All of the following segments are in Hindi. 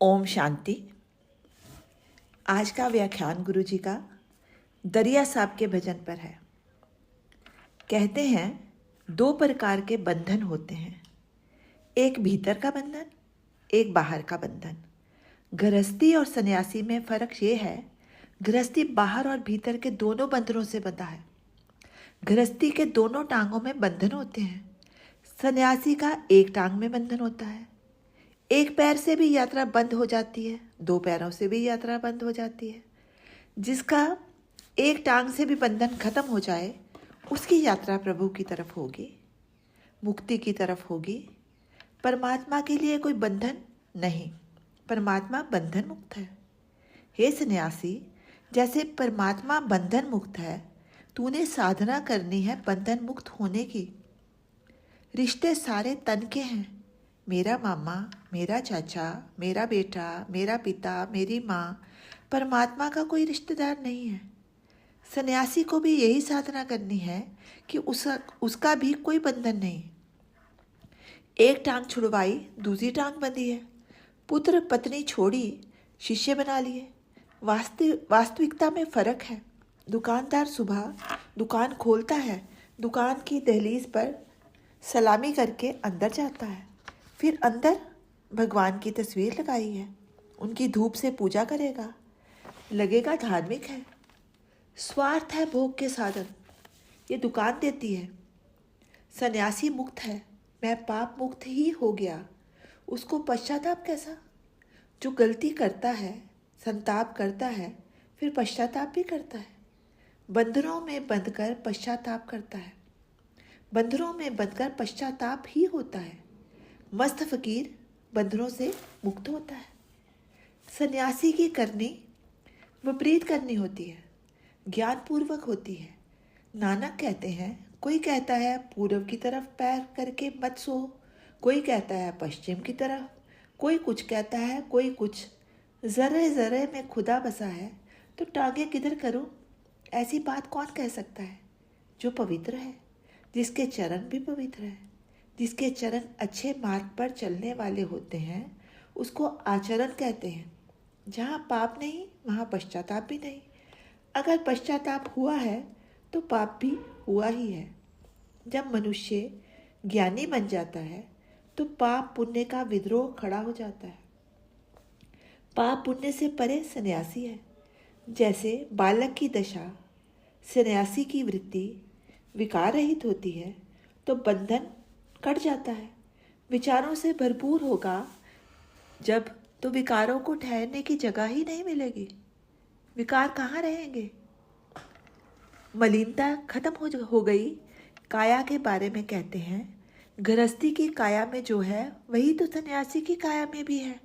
ओम शांति। आज का व्याख्यान गुरु जी का दरिया साहब के भजन पर है। कहते हैं दो प्रकार के बंधन होते हैं, एक भीतर का बंधन, एक बाहर का बंधन। गृहस्थी और सन्यासी में फर्क ये है, गृहस्थी बाहर और भीतर के दोनों बंधनों से बंधा है। गृहस्थी के दोनों टांगों में बंधन होते हैं, सन्यासी का एक टांग में बंधन होता है। एक पैर से भी यात्रा बंद हो जाती है, दो पैरों से भी यात्रा बंद हो जाती है। जिसका एक टांग से भी बंधन खत्म हो जाए उसकी यात्रा प्रभु की तरफ होगी, मुक्ति की तरफ होगी। परमात्मा के लिए कोई बंधन नहीं, परमात्मा बंधन मुक्त है। हे सन्यासी, जैसे परमात्मा बंधन मुक्त है, तूने साधना करनी है बंधन मुक्त होने की। रिश्ते सारे तन के हैं, मेरा मामा, मेरा चाचा, मेरा बेटा, मेरा पिता, मेरी माँ। परमात्मा का कोई रिश्तेदार नहीं है। सन्यासी को भी यही साधना करनी है कि उसका भी कोई बंधन नहीं। एक टांग छुड़वाई, दूसरी टांग बंधी है। पुत्र पत्नी छोड़ी, शिष्य बना लिए। वास्तविकता में फर्क है। दुकानदार सुबह दुकान खोलता है, दुकान की दहलीज पर सलामी करके अंदर जाता है, फिर अंदर भगवान की तस्वीर लगाई है, उनकी धूप से पूजा करेगा, लगेगा धार्मिक है। स्वार्थ है भोग के साधन, ये दुकान देती है। सन्यासी मुक्त है, मैं पाप मुक्त ही हो गया। उसको पश्चाताप कैसा? जो गलती करता है, संताप करता है, फिर पश्चाताप भी करता है। बंधनों में बंधकर पश्चाताप करता है, बंधनों में बंधकर पश्चाताप ही होता है। मस्त फकीर बंधनों से मुक्त होता है। सन्यासी की करनी विपरीत करनी होती है, ज्ञानपूर्वक होती है। नानक कहते हैं, कोई कहता है पूर्व की तरफ पैर करके मत सो, कोई कहता है पश्चिम की तरफ, कोई कुछ कहता है, कोई कुछ। जरे जरे में खुदा बसा है तो टांगे किधर करूं? ऐसी बात कौन कह सकता है? जो पवित्र है, जिसके चरण भी पवित्र है, जिसके चरण अच्छे मार्ग पर चलने वाले होते हैं, उसको आचरण कहते हैं। जहाँ पाप नहीं वहाँ पश्चाताप भी नहीं। अगर पश्चाताप हुआ है तो पाप भी हुआ ही है। जब मनुष्य ज्ञानी बन जाता है तो पाप पुण्य का विद्रोह खड़ा हो जाता है। पाप पुण्य से परे सन्यासी है। जैसे बालक की दशा, सन्यासी की वृत्ति विकार रहित होती है तो बंधन कट जाता है। विचारों से भरपूर होगा जब, तो विकारों को ठहरने की जगह ही नहीं मिलेगी। विकार कहाँ रहेंगे? मलिनता खत्म हो गई। काया के बारे में कहते हैं, गृहस्थी की काया में जो है वही तो सन्यासी की काया में भी है।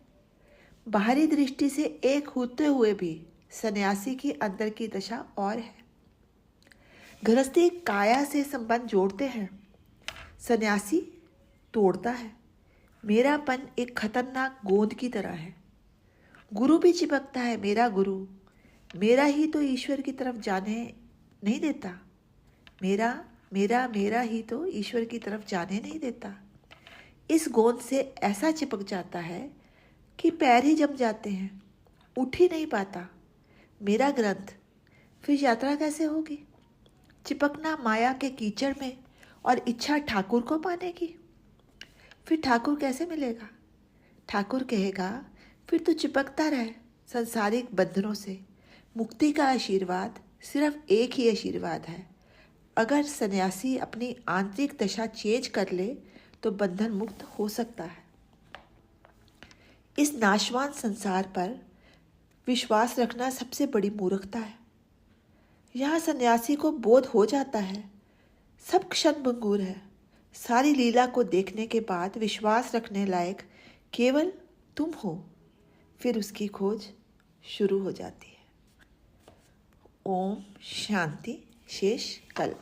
बाहरी दृष्टि से एक होते हुए भी सन्यासी की अंदर की दशा और है। गृहस्थी काया से संबंध जोड़ते हैं, सन्यासी तोड़ता है। मेरापन एक खतरनाक गोंद की तरह है। गुरु भी चिपकता है, मेरा गुरु मेरा ही तो ईश्वर की तरफ जाने नहीं देता। मेरा मेरा मेरा ही तो ईश्वर की तरफ जाने नहीं देता। इस गोंद से ऐसा चिपक जाता है कि पैर ही जम जाते हैं, उठ ही नहीं पाता। मेरा ग्रंथ, फिर यात्रा कैसे होगी? चिपकना माया के कीचड़ में और इच्छा ठाकुर को पाने की। फिर ठाकुर कैसे मिलेगा? ठाकुर कहेगा, फिर तो चिपकता रहे संसारिक बंधनों से। मुक्ति का आशीर्वाद सिर्फ एक ही आशीर्वाद है। अगर सन्यासी अपनी आंतरिक दशा चेंज कर ले तो बंधन मुक्त हो सकता है। इस नाशवान संसार पर विश्वास रखना सबसे बड़ी मूर्खता है। यहाँ सन्यासी को बोध हो जाता है सब क्षण भंगुर है। सारी लीला को देखने के बाद विश्वास रखने लायक केवल तुम हो। फिर उसकी खोज शुरू हो जाती है। ओम शांति। शेष कल।